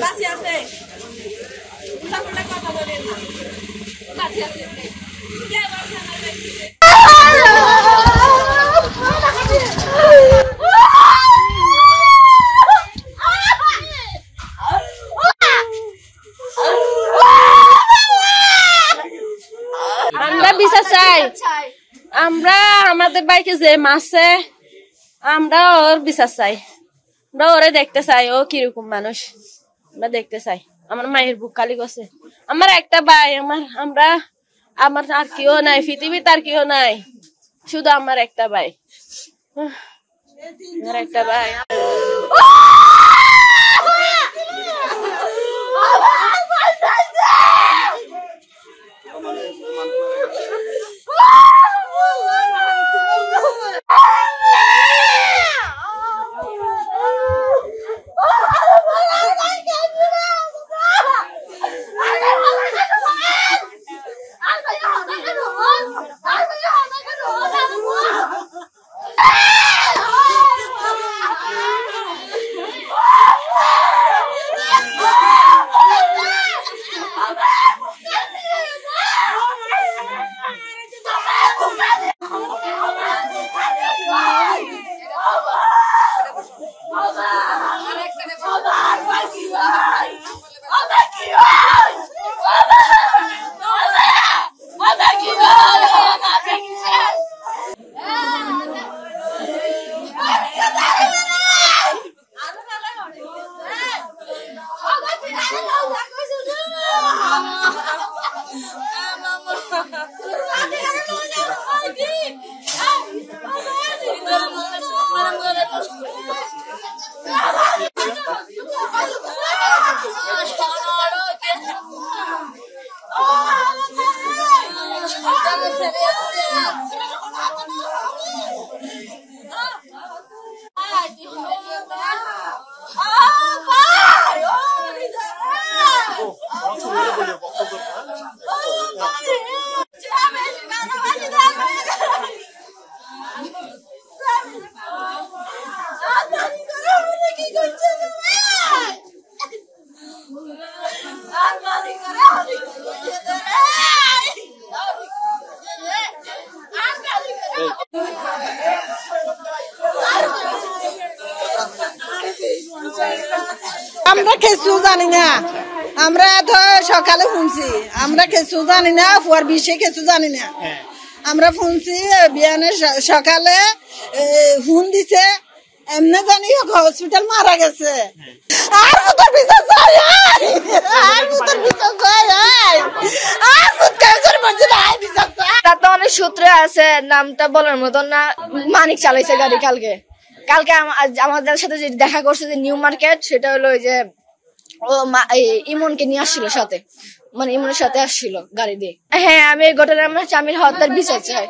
বাসি আছে উল্টা কথা বলেন না বাসি আছে কে বাসি আছে আমরা বিচার চাই আমরা আমাদের বাইকে যে মারছে আমরা ওর বিচার চাই আমরা ওরে দেখতে চাই ও কিরকম মানুষ আমরা দেখতে চাই আমার মায়ের বুক খালি গেছে আমার একটা ভাই আমার আর কেউ নাই পৃথিবীতে আর কেউ নাই শুধু আমার একটা ভাই আমার একটা ভাই আমরা কিছু জানি না আমরা তো সকালে শুনছি আমরা কিছু জানি না পুয়ার বিষয়ে কিছু জানি না আমরা শুনছি বিয়ানে সকালে ফোন দিছে এমনি জানি হসপিটাল মারা গেছে আর তোর বিচার চাই আর তোর বিচার চাই আর তোর মধ্যে নাই বিচার চাই তার তো অনেক সূত্র আছে নামটা বলার মতন না মানিক চালাইছে গাড়ি কালকে আমাদের সাথে যে দেখা করছে যে নিউ মার্কেট সেটা হলো যে ও ইমনকে নিয়ে আসছিল সাথে মানে ইমনের সাথে আসছিল গাড়ি দিয়ে হ্যাঁ আমি এই ঘটনার চামির হত্যার বিচার চাই।